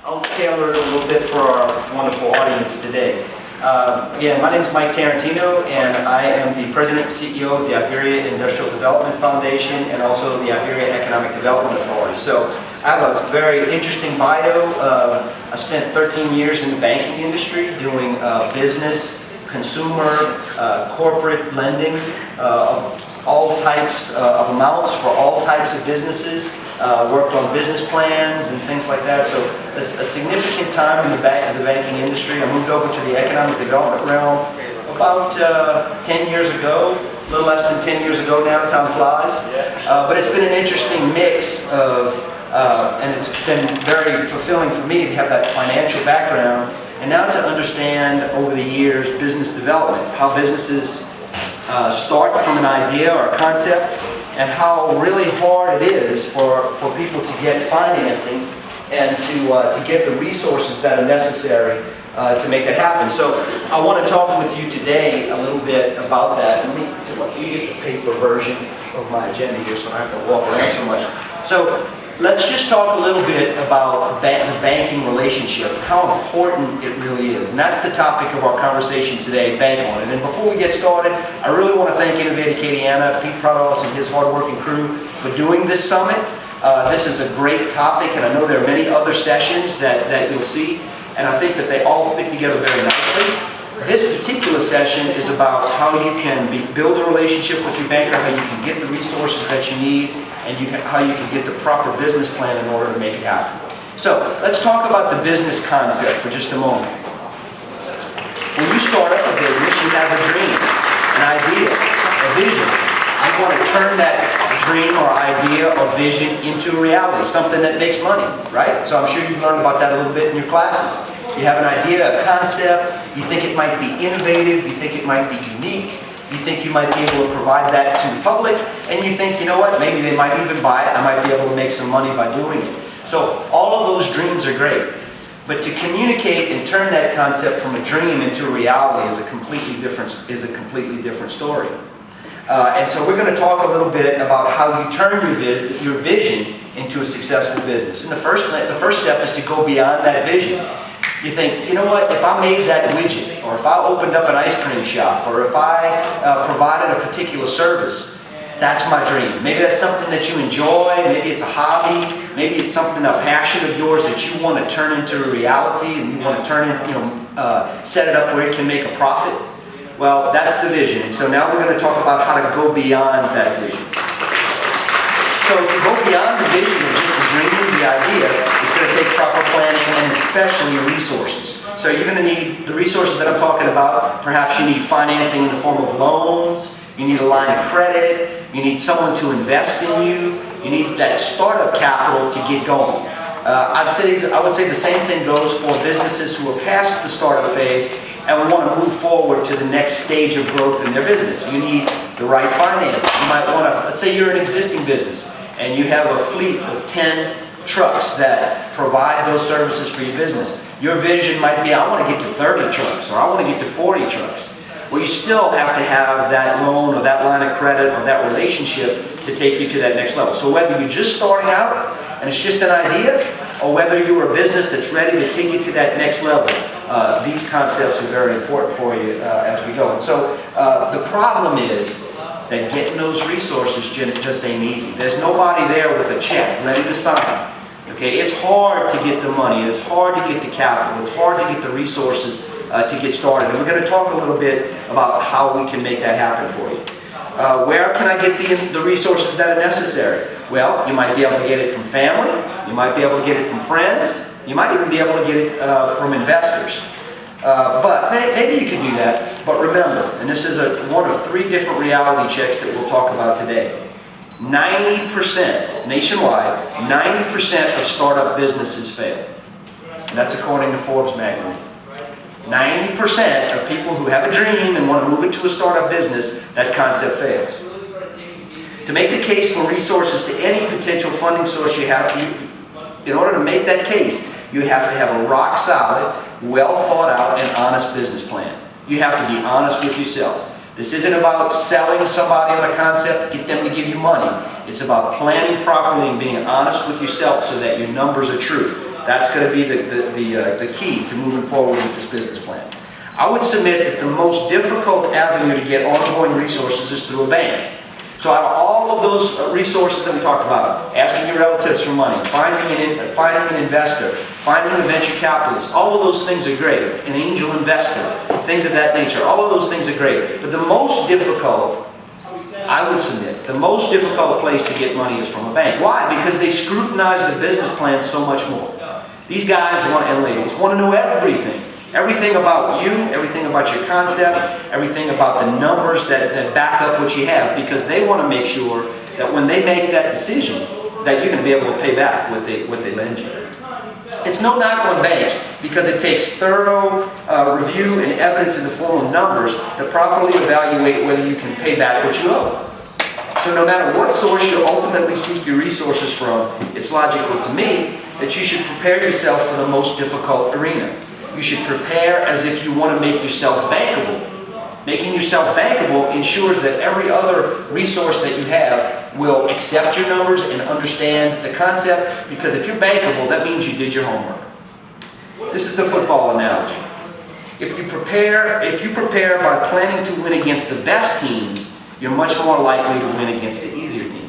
I'll tailor it a little bit for our wonderful audience today. Again, my name is Mike Tarantino, and I am the President and CEO of the Iberia Industrial Development Foundation and also the Iberia Economic Development Authority. So I have a very interesting bio. I spent 13 years in the banking industry doing business, consumer, corporate lending of all types of amounts for all types of businesses. Worked on business plans and things like that. So a significant time in the banking industry. I moved over to the economic development realm about 10 years ago, a little less than 10 years ago now, time flies. But it's been an interesting mix of, and it's been very fulfilling for me to have that financial background and now to understand over the years business development, how businesses start from an idea or a concept, and how really hard it is for people to get financing and to get the resources that are necessary to make that happen. So I want to talk with you today a little bit about that. Let me get the paper version of my agenda here so I don't have to walk around so much. So let's just talk a little bit about the banking relationship, how important it really is. And that's the topic of our conversation today, bank on it. And before we get started, I really want to thank Innov8 Acadiana, Pete Prados and his hardworking crew for doing this summit. This is a great topic, and I know there are many other sessions that you'll see, and I think that they all fit together very nicely. This particular session is about how you can build a relationship with your banker, how you can get the resources that you need, and how you can get the proper business plan in order to make it happen. So let's talk about the business concept for just a moment. When you start up a business, you have a dream, an idea, a vision. You want to turn that dream or idea or vision into a reality, something that makes money, right? So I'm sure you've learned about that a little bit in your classes. You have an idea, a concept, you think it might be innovative, you think it might be unique, you think you might be able to provide that to the public, and you think, you know what, maybe they might even buy it, I might be able to make some money by doing it. So all of those dreams are great, but to communicate and turn that concept from a dream into a reality is a completely different story. And so we're going to talk a little bit about how you turn your vision into a successful business. And the first step is to go beyond that vision. You think, you know what, if I made that widget, or if I opened up an ice cream shop, or if I provided a particular service, that's my dream. Maybe that's something that you enjoy, maybe it's a hobby, maybe it's something, a passion of yours that you want to turn into a reality, and you want to turn it, set it up where it can make a profit. Well, that's the vision. And so now we're going to talk about how to go beyond that vision. So to go beyond the vision of just the dream, the idea, it's going to take proper planning and especially resources. So you're going to need the resources that I'm talking about. Perhaps you need financing in the form of loans. You need a line of credit. You need someone to invest in you. You need that startup capital to get going. I would say the same thing goes for businesses who are past the startup phase and we want to move forward to the next stage of growth in their business. You need the right finance. You might want to, let's say you're an existing business and you have a fleet of 10 trucks that provide those services for your business. Your vision might be, I want to get to 30 trucks, or I want to get to 40 trucks. Well, you still have to have that loan or that line of credit or that relationship to take you to that next level. So whether you're just starting out and it's just an idea, or whether you're a business that's ready to take you to that next level, these concepts are very important for you as we go. And so the problem is that getting those resources just ain't easy. There's nobody there with a check ready to sign. Okay, it's hard to get the money, it's hard to get the capital, it's hard to get the resources to get started. And we're going to talk a little bit about how we can make that happen for you. Where can I get the resources that are necessary? Well, you might be able to get it from family, you might be able to get it from friends, you might even be able to get it from investors. But maybe you can do that, but remember, and this is one of 3 different reality checks that we'll talk about today. 90%, nationwide, 90% of startup businesses fail. And that's according to Forbes magazine. 90% of people who have a dream and want to move into a startup business, that concept fails. To make the case for resources to any potential funding source you have, in order to make that case, you have to have a rock solid, well thought out, and honest business plan. You have to be honest with yourself. This isn't about selling somebody on a concept to get them to give you money. It's about planning properly and being honest with yourself so that your numbers are true. That's going to be the key to moving forward with this business plan. I would submit that the most difficult avenue to get ongoing resources is through a bank. So out of all of those resources that we talked about, asking your relatives for money, finding an investor, finding a venture capitalist, all of those things are great. An angel investor, things of that nature, all of those things are great. But the most difficult, I would submit, the most difficult place to get money is from a bank. Why? Because they scrutinize the business plan so much more. These guys and ladies want to know everything. Everything about you, everything about your concept, everything about the numbers that back up what you have, because they want to make sure that when they make that decision, that you're going to be able to pay back what they lend you. It's no knock on banks, because it takes thorough review and evidence in the form of numbers to properly evaluate whether you can pay back what you owe. So no matter what source you ultimately seek your resources from, it's logical to me that you should prepare yourself for the most difficult arena. You should prepare as if you want to make yourself bankable. Making yourself bankable ensures that every other resource that you have will accept your numbers and understand the concept, because if you're bankable, that means you did your homework. This is the football analogy. If you prepare by planning to win against the best teams, you're much more likely to win against the easier teams.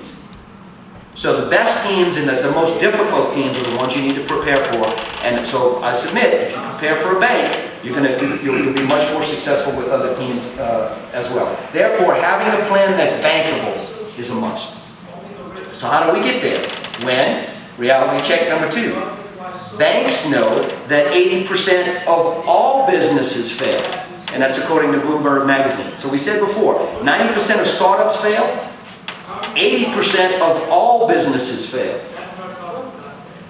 So the best teams and the most difficult teams are the ones you need to prepare for. And so I submit, if you prepare for a bank, you'll be much more successful with other teams as well. Therefore, having a plan that's bankable is a must. So how do we get there? When? Reality check number 2. Banks know that 80% of all businesses fail. And that's according to Bloomberg magazine. So we said before, 90% of startups fail. 80% of all businesses fail.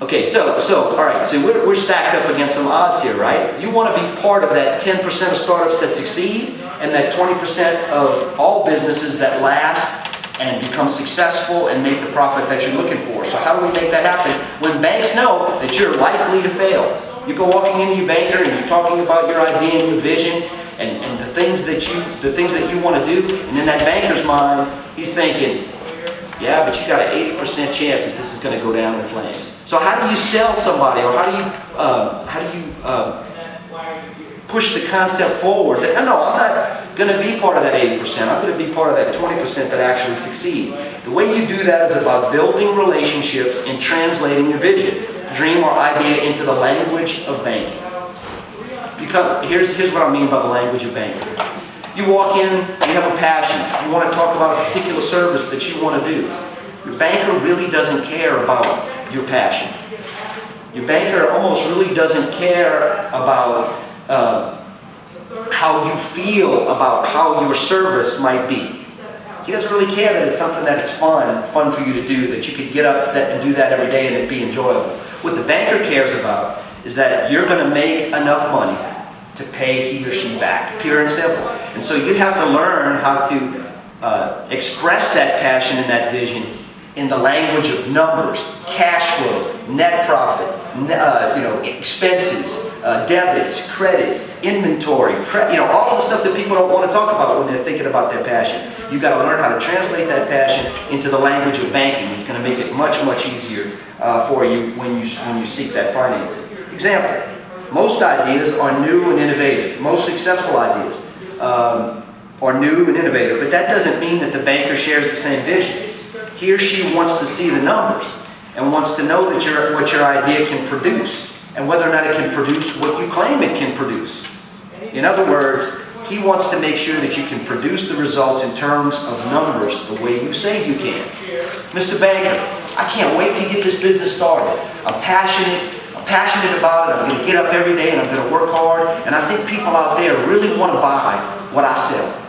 Okay, so all right, so we're stacked up against some odds here, right? You want to be part of that 10% of startups that succeed and that 20% of all businesses that last and become successful and make the profit that you're looking for. So how do we make that happen? When banks know that you're likely to fail. You go walking into your banker and you're talking about your idea and your vision and the things that you want to do, and in that banker's mind, he's thinking, yeah, but you got an 80% chance that this is going to go down in flames. So how do you sell somebody, or how do you push the concept forward? That, no, I'm not going to be part of that 80%. I'm going to be part of that 20% that actually succeed. The way you do that is about building relationships and translating your vision, dream, or idea into the language of banking. Here's what I mean by the language of banking. You walk in, you have a passion. You want to talk about a particular service that you want to do. Your banker really doesn't care about your passion. Your banker almost really doesn't care about how you feel about how your service might be. He doesn't really care that it's something that is fun for you to do, that you could get up and do that every day and it'd be enjoyable. What the banker cares about is that you're going to make enough money to pay he or she back, pure and simple. And so you have to learn how to express that passion and that vision in the language of numbers, cash flow, net profit, expenses, debits, credits, inventory, all the stuff that people don't want to talk about when they're thinking about their passion. You've got to learn how to translate that passion into the language of banking. It's going to make it much, much easier for you when you seek that financing. Example. Most ideas are new and innovative. Most successful ideas are new and innovative, but that doesn't mean that the banker shares the same vision. He or she wants to see the numbers and wants to know that what your idea can produce and whether or not it can produce what you claim it can produce. In other words, he wants to make sure that you can produce the results in terms of numbers the way you say you can. Mr. Banker, I can't wait to get this business started. I'm passionate about it. I'm going to get up every day and I'm going to work hard. And I think people out there really want to buy what I sell.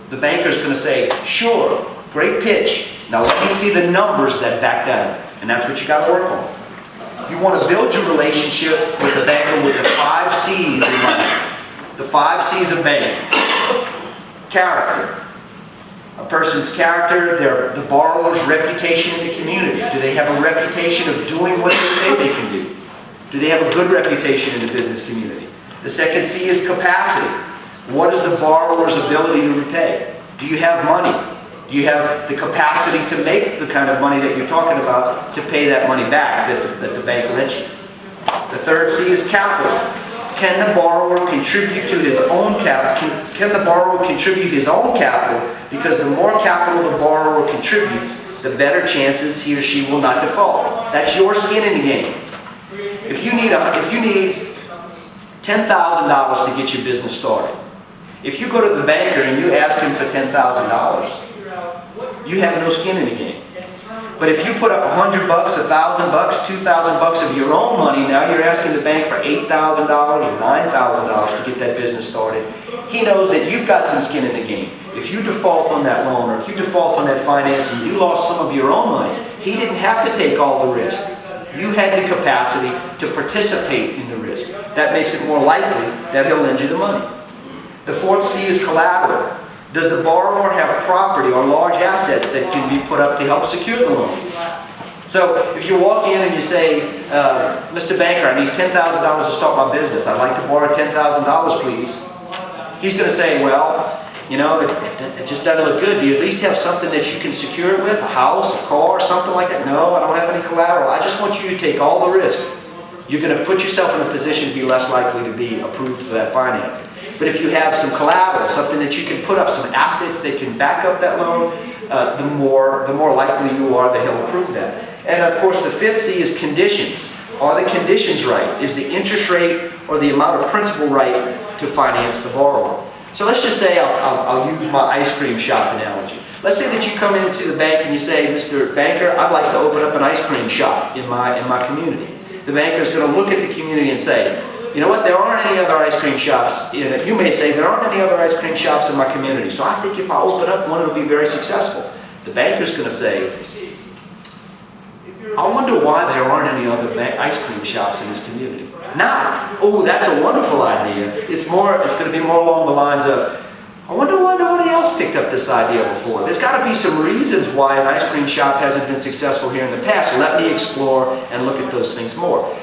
The banker's going to say, sure, great pitch. Now let me see the numbers that back that up. And that's what you got to work on. You want to build your relationship with the banker with the 5 C's in life. The 5 C's of banking. Character. A person's character, the borrower's reputation in the community. Do they have a reputation of doing what they say they can do? Do they have a good reputation in the business community? The second C is capacity. What is the borrower's ability to repay? Do you have money? Do you have the capacity to make the kind of money that you're talking about to pay that money back that the bank lent you? The third C is capital. Can the borrower contribute to his own capital? Can the borrower contribute his own capital? Because the more capital the borrower contributes, the better chances he or she will not default. That's your skin in the game. If you need $10,000 to get your business started, if you go to the banker and you ask him for $10,000, you have no skin in the game. But if you put up $100, $1,000, $2,000 of your own money, now you're asking the bank for $8,000 or $9,000 to get that business started. He knows that you've got some skin in the game. If you default on that loan or if you default on that financing, you lost some of your own money. He didn't have to take all the risk. You had the capacity to participate in the risk. That makes it more likely that he'll lend you the money. The fourth C is collateral. Does the borrower have property or large assets that can be put up to help secure the loan? So if you walk in and you say, Mr. Banker, I need $10,000 to start my business. I'd like to borrow $10,000, please. He's going to say, well, you know, it just doesn't look good. Do you at least have something that you can secure it with? A house, a car, something like that? No, I don't have any collateral. I just want you to take all the risk. You're going to put yourself in a position to be less likely to be approved for that financing. But if you have some collateral, something that you can put up, some assets that can back up that loan, the more likely you are that he'll approve that. And of course, the fifth C is conditions. Are the conditions right? Is the interest rate or the amount of principal right to finance the borrower? So let's just say I'll use my ice cream shop analogy. Let's say that you come into the bank and you say, Mr. Banker, I'd like to open up an ice cream shop in my community. The banker is going to look at the community and say, you know what, there aren't any other ice cream shops in it. You may say, there aren't any other ice cream shops in my community, so I think if I open up one, it'll be very successful. The banker's going to say, I wonder why there aren't any other ice cream shops in this community. Not, oh, that's a wonderful idea. It's going to be more along the lines of, I wonder why nobody else picked up this idea before. There's got to be some reasons why an ice cream shop hasn't been successful here in the past. Let me explore and look at those things more.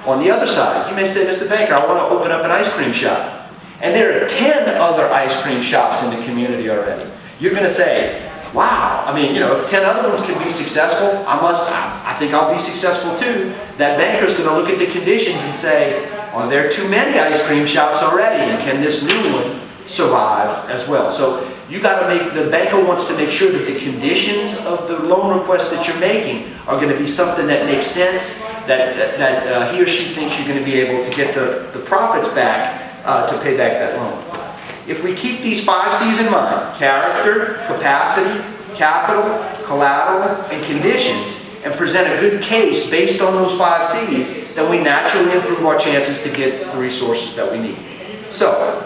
On the other side, you may say, Mr. Banker, I want to open up an ice cream shop. And there are 10 other ice cream shops in the community already. You're going to say, wow, I mean, you know, if 10 other ones can be successful, I think I'll be successful too. That banker's going to look at the conditions and say, are there too many ice cream shops already? And can this new one survive as well? So you got to the banker wants to make sure that the conditions of the loan request that you're making are going to be something that makes sense, that he or she thinks you're going to be able to get the profits back to pay back that loan. If we keep these 5 C's in mind, character, capacity, capital, collateral, and conditions, and present a good case based on those 5 C's, then we naturally improve our chances to get the resources that we need. So,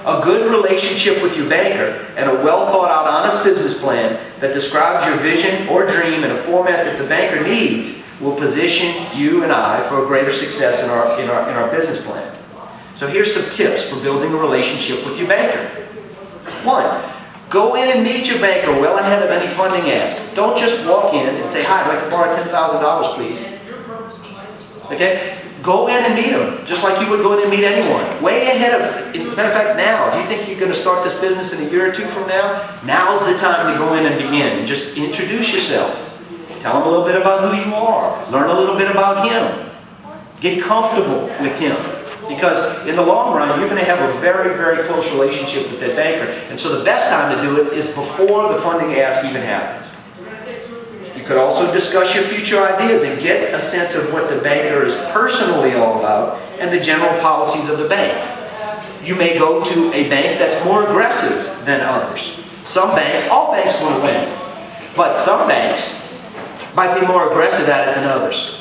a good relationship with your banker and a well thought out honest business plan that describes your vision or dream in a format that the banker needs will position you and I for a greater success in our business plan. So here's some tips for building a relationship with your banker. 1, go in and meet your banker well ahead of any funding ask. Don't just walk in and say, hi, I'd like to borrow $10,000, please. Okay? Go in and meet them, just like you would go in and meet anyone. Way ahead of, as a matter of fact, now, if you think you're going to start this business in a year or 2 from now, now's the time to go in and begin. Just introduce yourself. Tell him a little bit about who you are. Learn a little bit about him. Get comfortable with him. Because in the long run, you're going to have a very, very close relationship with that banker. And so the best time to do it is before the funding ask even happens. You could also discuss your future ideas and get a sense of what the banker is personally all about and the general policies of the bank. You may go to a bank that's more aggressive than others. Some banks, all banks want to win, but some banks might be more aggressive at it than others.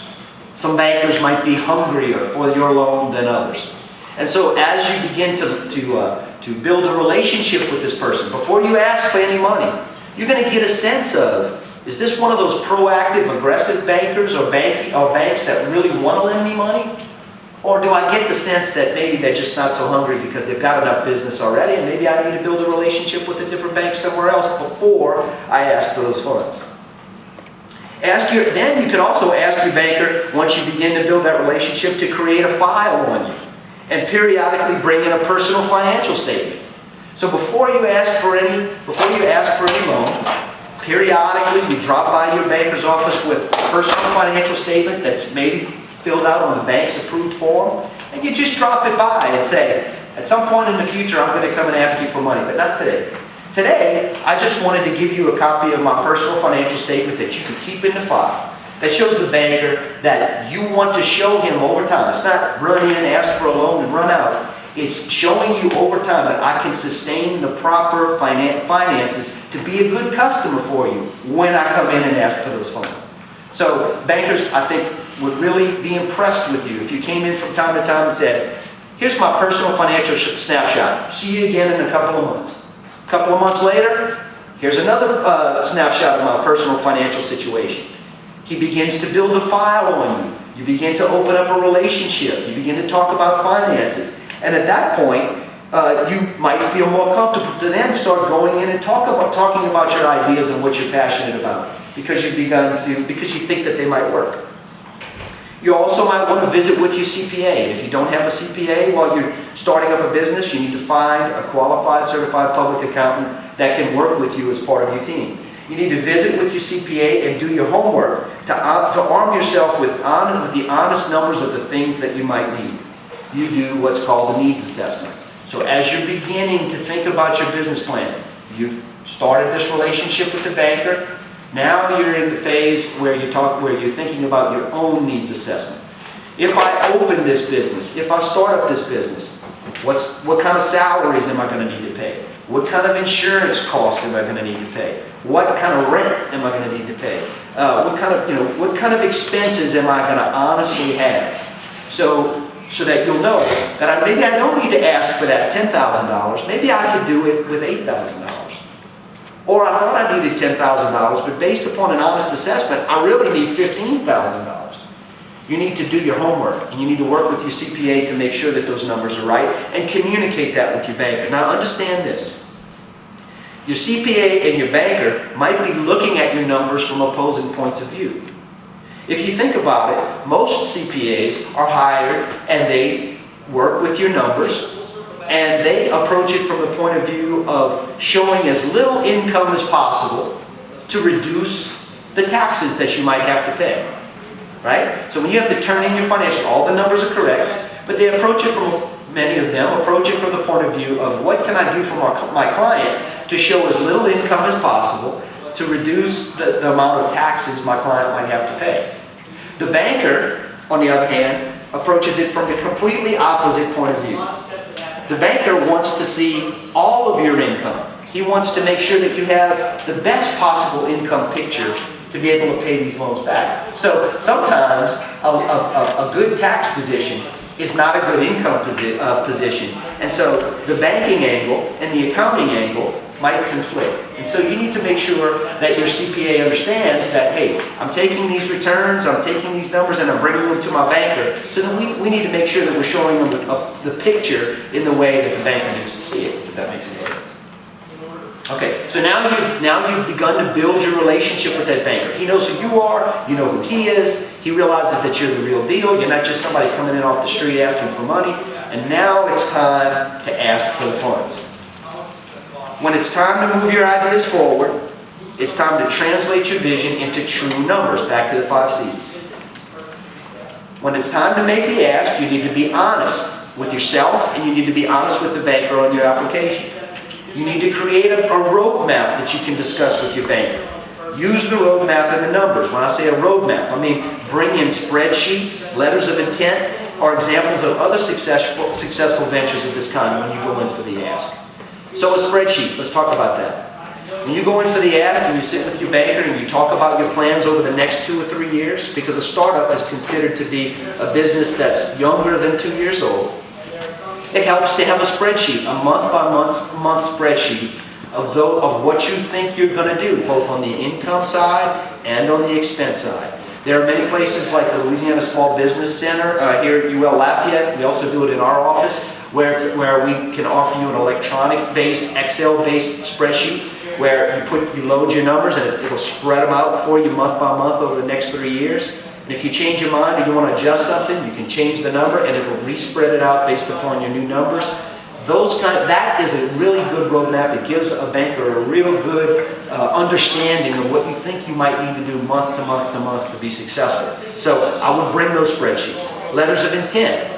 Some bankers might be hungrier for your loan than others. And so as you begin to build a relationship with this person, before you ask for any money, you're going to get a sense of, is this one of those proactive, aggressive bankers or banks that really want to lend me money? Or do I get the sense that maybe they're just not so hungry because they've got enough business already and maybe I need to build a relationship with a different bank somewhere else before I ask for those funds? Then you could also ask your banker, once you begin to build that relationship, to create a file on you and periodically bring in a personal financial statement. So before you ask for any loan, periodically you drop by your banker's office with a personal financial statement that's maybe filled out on the bank's approved form, and you just drop it by and say, at some point in the future, I'm going to come and ask you for money, but not today. Today, I just wanted to give you a copy of my personal financial statement that you can keep in the file. That shows the banker that you want to show him over time. It's not run in and ask for a loan and run out. It's showing you over time that I can sustain the proper finances to be a good customer for you when I come in and ask for those funds. So bankers, I think, would really be impressed with you if you came in from time to time and said, here's my personal financial snapshot. See you again in a couple of months. A couple of months later, here's another snapshot of my personal financial situation. He begins to build a file on you. You begin to open up a relationship. You begin to talk about finances. And at that point, you might feel more comfortable to then start going in and talking about your ideas and what you're passionate about, because you think that they might work. You also might want to visit with your CPA. If you don't have a CPA while you're starting up a business, you need to find a qualified, certified public accountant that can work with you as part of your team. You need to visit with your CPA and do your homework to arm yourself with the honest numbers of the things that you might need. You do what's called a needs assessment. So as you're beginning to think about your business plan, you've started this relationship with the banker. Now you're in the phase where you're thinking about your own needs assessment. If I open this business, if I start up this business, what kind of salaries am I going to need to pay? What kind of insurance costs am I going to need to pay? What kind of rent am I going to need to pay? What kind of expenses am I going to honestly have? So that you'll know that maybe I don't need to ask for that $10,000. Maybe I could do it with $8,000. Or I thought I needed $10,000, but based upon an honest assessment, I really need $15,000. You need to do your homework, and you need to work with your CPA to make sure that those numbers are right, and communicate that with your banker. Now understand this. Your CPA and your banker might be looking at your numbers from opposing points of view. If you think about it, most CPAs are hired and they work with your numbers, and they approach it from the point of view of showing as little income as possible to reduce the taxes that you might have to pay. Right? So when you have to turn in your financials, all the numbers are correct, but they approach it many of them approach it from the point of view of what can I do for my client to show as little income as possible to reduce the amount of taxes my client might have to pay. The banker, on the other hand, approaches it from the completely opposite point of view. The banker wants to see all of your income. He wants to make sure that you have the best possible income picture to be able to pay these loans back. So sometimes a good tax position is not a good income position. And so the banking angle and the accounting angle might conflict. And so you need to make sure that your CPA understands that, hey, I'm taking these returns, I'm taking these numbers, and I'm bringing them to my banker. So then we need to make sure that we're showing them the picture in the way that the banker needs to see it, if that makes any sense. Okay, so now you've begun to build your relationship with that banker. He knows who you are, you know who he is, he realizes that you're the real deal, you're not just somebody coming in off the street asking for money, and now it's time to ask for the funds. When it's time to move your ideas forward, it's time to translate your vision into true numbers, back to the 5 C's. When it's time to make the ask, you need to be honest with yourself, and you need to be honest with the banker on your application. You need to create a roadmap that you can discuss with your banker. Use the roadmap and the numbers. When I say a roadmap, I mean bring in spreadsheets, letters of intent, or examples of other successful ventures of this kind when you go in for the ask. So a spreadsheet, let's talk about that. When you go in for the ask and you sit with your banker and you talk about your plans over the next 2 or 3 years, because a startup is considered to be a business that's younger than 2 years old, it helps to have a spreadsheet, a month spreadsheet of what you think you're going to do, both on the income side and on the expense side. There are many places like the Louisiana Small Business Center here at UL Lafayette. We also do it in our office, where we can offer you an electronic-based, Excel-based spreadsheet where you load your numbers and it'll spread them out for you month by month over the next 3 years. And if you change your mind and you want to adjust something, you can change the number and it will re-spread it out based upon your new numbers. That is a really good roadmap. It gives a banker a real good understanding of what you think you might need to do month to month to month to be successful. So I would bring those spreadsheets. Letters of intent,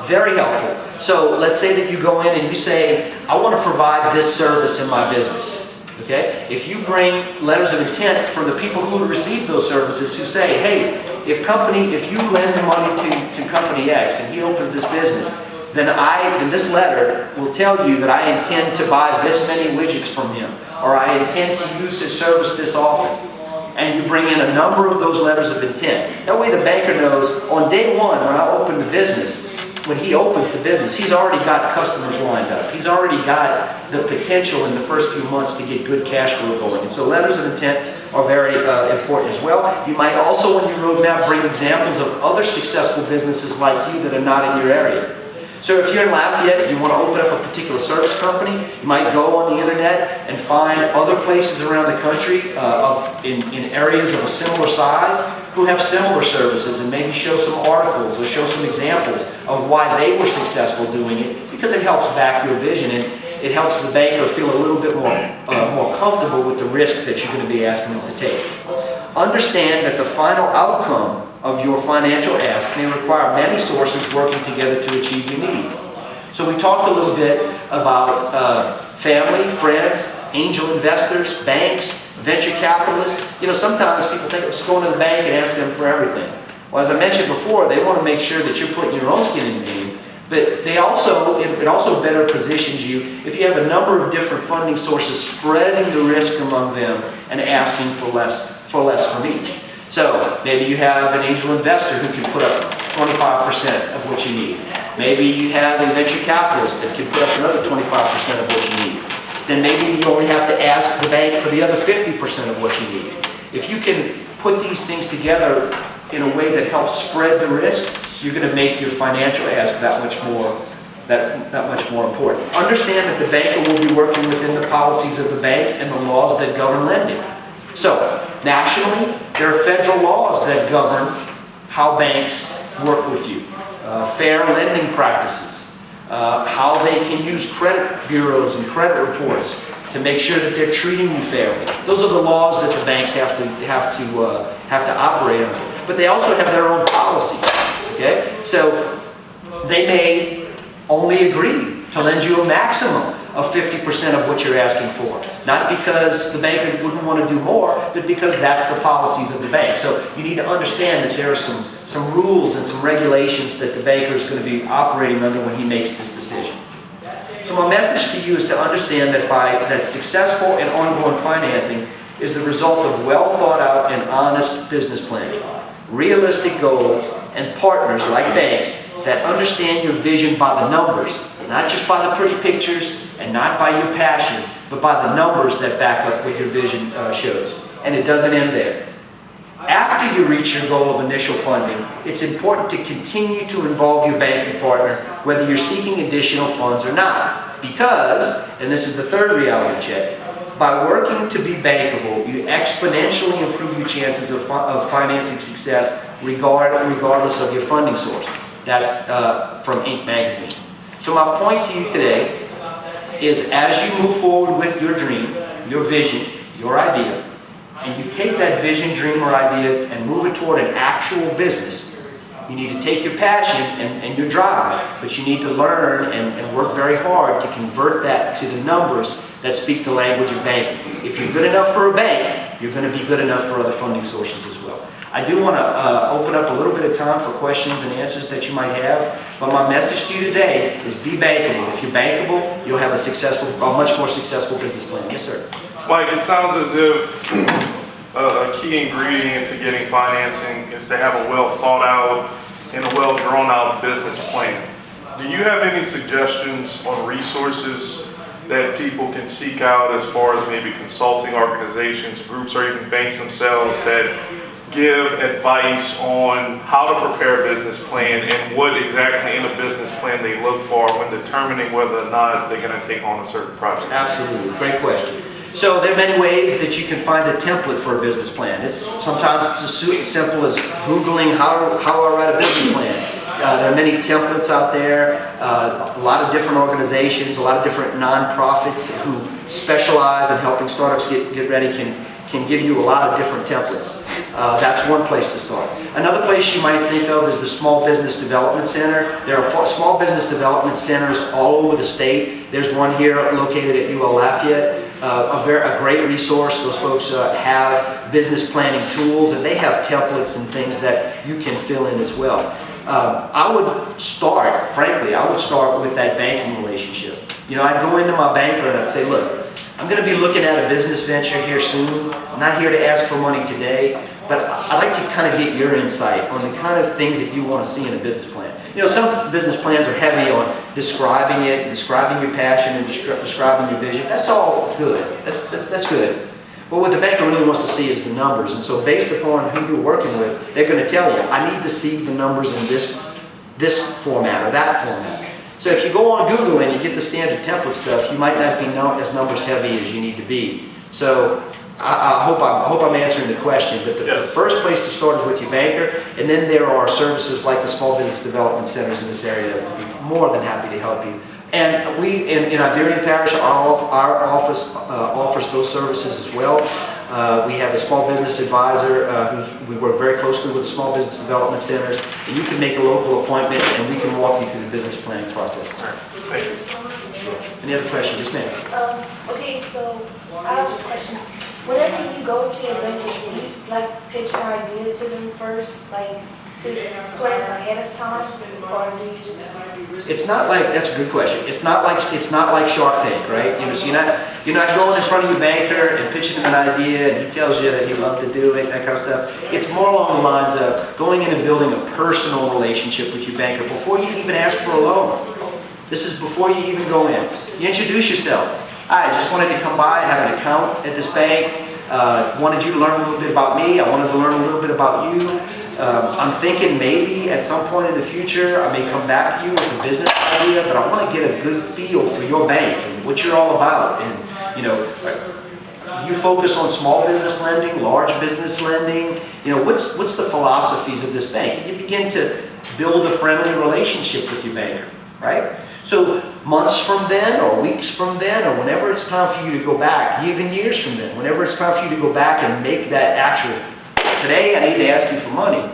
very helpful. So let's say that you go in and you say, I want to provide this service in my business. Okay? If you bring letters of intent from the people who receive those services who say, hey, if you lend money to company X and he opens this business, then this letter will tell you that I intend to buy this many widgets from him, or I intend to use his service this often. And you bring in a number of those letters of intent. That way the banker knows on day one when I open the business, when he opens the business, he's already got customers lined up. He's already got the potential in the first few months to get good cash flow going. And so letters of intent are very important as well. You might also, when you roadmap, bring examples of other successful businesses like you that are not in your area. So if you're in Lafayette and you want to open up a particular service company, you might go on the internet and find other places around the country in areas of a similar size who have similar services, and maybe show some articles or show some examples of why they were successful doing it, because it helps back your vision and it helps the banker feel a little bit more comfortable with the risk that you're going to be asking them to take. Understand that the final outcome of your financial ask may require many sources working together to achieve your needs. So we talked a little bit about family, friends, angel investors, banks, venture capitalists. You know, sometimes people think of just going to the bank and asking them for everything. Well, as I mentioned before, they want to make sure that you're putting your own skin in the game, but it also better positions you if you have a number of different funding sources, spreading the risk among them and asking for less from each. So maybe you have an angel investor who can put up 25% of what you need. Maybe you have a venture capitalist that can put up another 25% of what you need. Then maybe you only have to ask the bank for the other 50% of what you need. If you can put these things together in a way that helps spread the risk, you're going to make your financial ask that much more important. Understand that the banker will be working within the policies of the bank and the laws that govern lending. So, nationally, there are federal laws that govern how banks work with you. Fair lending practices, how they can use credit bureaus and credit reports to make sure that they're treating you fairly. Those are the laws that the banks have to operate under. But they also have their own policies. Okay, so they may only agree to lend you a maximum of 50% of what you're asking for. Not because the banker wouldn't want to do more, but because that's the policies of the bank. So you need to understand that there are some rules and some regulations that the banker is going to be operating under when he makes this decision. So my message to you is to understand that successful and ongoing financing is the result of well thought out and honest business planning, realistic goals, and partners like banks that understand your vision by the numbers, not just by the pretty pictures and not by your passion, but by the numbers that back up what your vision shows. And it doesn't end there. After you reach your goal of initial funding, it's important to continue to involve your banking partner, whether you're seeking additional funds or not. Because, and this is the third reality check, by working to be bankable, you exponentially improve your chances of financing success regardless of your funding source. That's from Inc. magazine. So my point to you today is, as you move forward with your dream, your vision, your idea, and you take that vision, dream, or idea and move it toward an actual business, you need to take your passion and your drive, but you need to learn and work very hard to convert that to the numbers that speak the language of banking. If you're good enough for a bank, you're going to be good enough for other funding sources as well. I do want to open up a little bit of time for questions and answers that you might have, but my message to you today is be bankable. If you're bankable, you'll have a much more successful business plan. Yes, sir. Mike, it sounds as if a key ingredient to getting financing is to have a well thought out and a well drawn out business plan. Do you have any suggestions on resources that people can seek out as far as maybe consulting organizations, groups, or even banks themselves that give advice on how to prepare a business plan and what exactly in a business plan they look for when determining whether or not they're going to take on a certain project? Absolutely, great question. So there are many ways that you can find a template for a business plan. Sometimes it's as simple as Googling how do I write a business plan. There are many templates out there, a lot of different organizations, a lot of different nonprofits who specialize in helping startups get ready can give you a lot of different templates. That's one place to start. Another place you might think of is the Small Business Development Center. There are small business development centers all over the state. There's one here located at UL Lafayette. A great resource. Those folks have business planning tools, and they have templates and things that you can fill in as well. I would start, frankly, with that banking relationship. You know, I'd go into my banker and I'd say, look, I'm going to be looking at a business venture here soon. I'm not here to ask for money today, but I'd like to kind of get your insight on the kind of things that you want to see in a business plan. You know, some business plans are heavy on describing it, describing your passion, and describing your vision. That's all good. That's good. But what the banker really wants to see is the numbers. And so based upon who you're working with, they're going to tell you, I need to see the numbers in this format or that format. So if you go on Google and you get the standard template stuff, you might not be as numbers heavy as you need to be. So I hope I'm answering the question, but the first place to start is with your banker, and then there are services like the Small Business Development Centers in this area that would be more than happy to help you. And we, in Iberian Parish, our office offers those services as well. We have a small business advisor we work very closely with the Small Business Development Centers, and you can make a local appointment and we can walk you through the business planning process. Thank you. Sure. Any other questions? Yes, ma'am. Okay, so I have a question. Whenever you go to your bank, do you like pitch your idea to them first, like to plan ahead of time, or do you just? It's not like, that's a good question. It's not like Shark Tank, right? You know, so you're not going in front of your banker and pitching him an idea and he tells you that he'd love to do it, that kind of stuff. It's more along the lines of going in and building a personal relationship with your banker before you even ask for a loan. This is before you even go in. You introduce yourself. Hi, I just wanted to come by and have an account at this bank. Wanted you to learn a little bit about me. I wanted to learn a little bit about you. I'm thinking maybe at some point in the future I may come back to you with a business idea, but I want to get a good feel for your bank and what you're all about. And you know, you focus on small business lending, large business lending. You know, what's the philosophies of this bank? And you begin to build a friendly relationship with your banker, right? So months from then, or weeks from then, or whenever it's time for you to go back, even years from then, whenever it's time for you to go back and make that actual, today I need to ask you for money,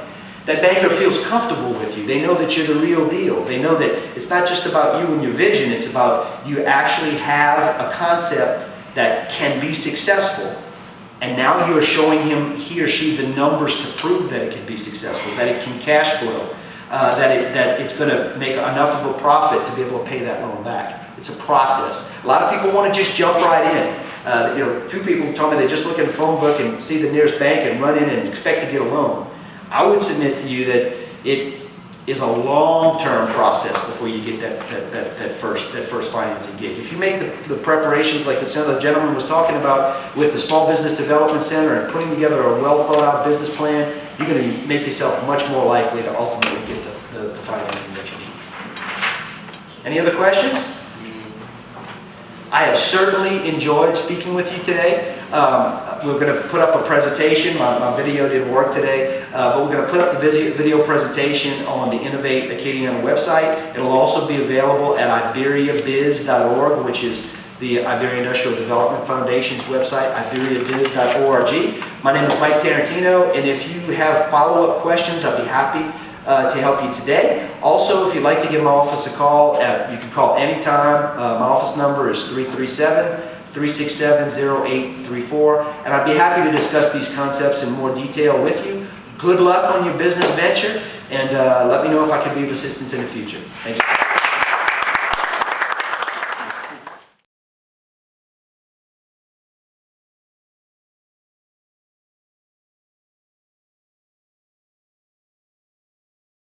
that banker feels comfortable with you. They know that you're the real deal. They know that it's not just about you and your vision, it's about you actually have a concept that can be successful. And now you're showing him, he or she, the numbers to prove that it can be successful, that it can cash flow. That it's going to make enough of a profit to be able to pay that loan back. It's a process. A lot of people want to just jump right in. You know, a few people told me they just look in the phone book and see the nearest bank and run in and expect to get a loan. I would submit to you that it is a long-term process before you get that first financing gig. If you make the preparations like the gentleman was talking about with the Small Business Development Center and putting together a well-thought-out business plan, you're going to make yourself much more likely to ultimately get the financing that you need. Any other questions? I have certainly enjoyed speaking with you today. We're going to put up a presentation. My video didn't work today, but we're going to put up the video presentation on the Innov8 Acadiana website. It'll also be available at iberiabiz.org, which is the Iberian Industrial Development Foundation's website, iberiabiz.org. My name is Mike Tarantino, and if you have follow-up questions, I'd be happy to help you today. Also, if you'd like to give my office a call, you can call anytime. My office number is 337-367-0834, and I'd be happy to discuss these concepts in more detail with you. Good luck on your business venture, and let me know if I can be of assistance in the future. Thanks.